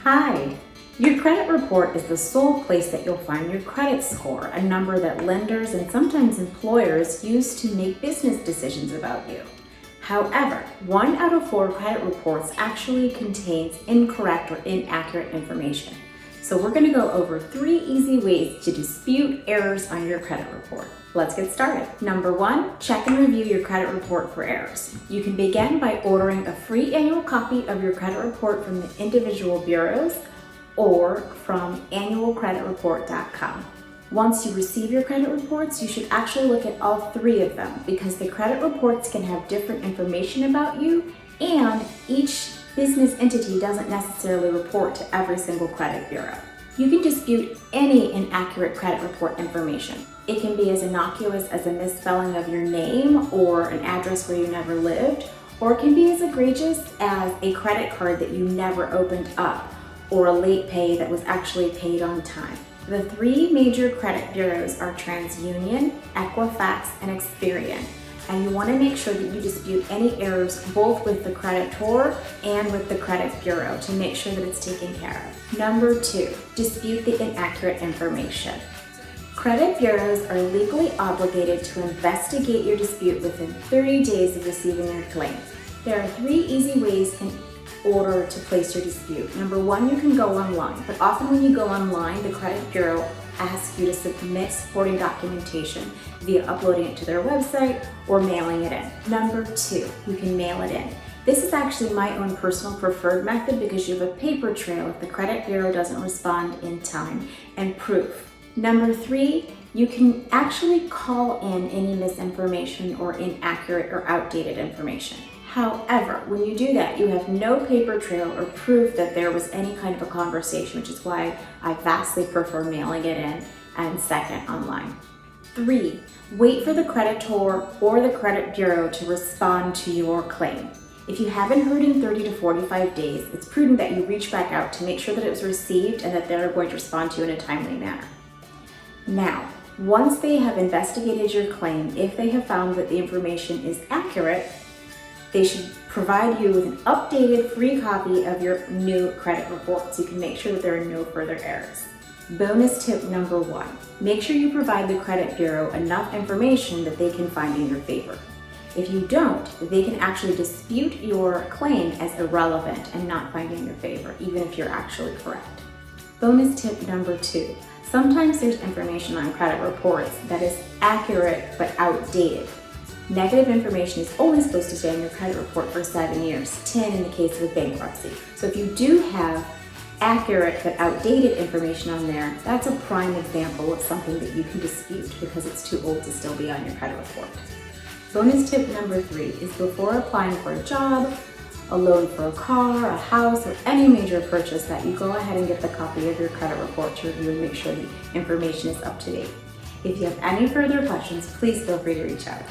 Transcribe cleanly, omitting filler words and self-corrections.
Hi! Your credit report is the sole place that you'll find your credit score, a number that lenders and sometimes employers use to make business decisions about you. However, 1 out of 4 credit reports actually contains incorrect or inaccurate information. So we're going to go over 3 easy ways to dispute errors on your credit report. Let's get started. Number 1, check and review your credit report for errors. You can begin by ordering a free annual copy of your credit report from the individual bureaus or from annualcreditreport.com. Once you receive your credit reports, you should actually look at all 3 of them because the credit reports can have different information about you, and each business entity doesn't necessarily report to every single credit bureau. You can dispute any inaccurate credit report information. It can be as innocuous as a misspelling of your name or an address where you never lived, or it can be as egregious as a credit card that you never opened up or a late pay that was actually paid on time. The 3 major credit bureaus are TransUnion, Equifax, and Experian, and you want to make sure that you dispute any errors both with the creditor and with the credit bureau to make sure that it's taken care of. Number 2, dispute the inaccurate information. Credit bureaus are legally obligated to investigate your dispute within 30 days of receiving your claim. There are 3 easy ways in order to place your dispute. Number 1, you can go online, but often when you go online, the credit bureau asks you to submit supporting documentation via uploading it to their website or mailing it in. Number 2, you can mail it in. This is actually my own personal preferred method because you have a paper trail if the credit bureau doesn't respond in time and proof. Number 3, you can actually call in any misinformation or inaccurate or outdated information. However, when you do that, you have no paper trail or proof that there was any kind of a conversation, which is why I vastly prefer mailing it in and second, online. 3, wait for the creditor or the credit bureau to respond to your claim. If you haven't heard in 30 to 45 days, it's prudent that you reach back out to make sure that it was received and that they're going to respond to you in a timely manner. Now, once they have investigated your claim, if they have found that the information is accurate, they should provide you with an updated free copy of your new credit report so you can make sure that there are no further errors. Bonus tip number 1, make sure you provide the credit bureau enough information that they can find in your favor. If you don't, they can actually dispute your claim as irrelevant and not find in your favor, even if you're actually correct. Bonus tip number 2, sometimes there's information on credit reports that is accurate but outdated. Negative information is only supposed to stay in your credit report for 7 years, 10 in the case of a bankruptcy. So if you do have accurate but outdated information on there, that's a prime example of something that you can dispute because it's too old to still be on your credit report. Bonus tip number 3 is before applying for a job, a loan for a car, a house, or any major purchase that you go ahead and get the copy of your credit report to review and make sure the information is up to date. If you have any further questions, please feel free to reach out.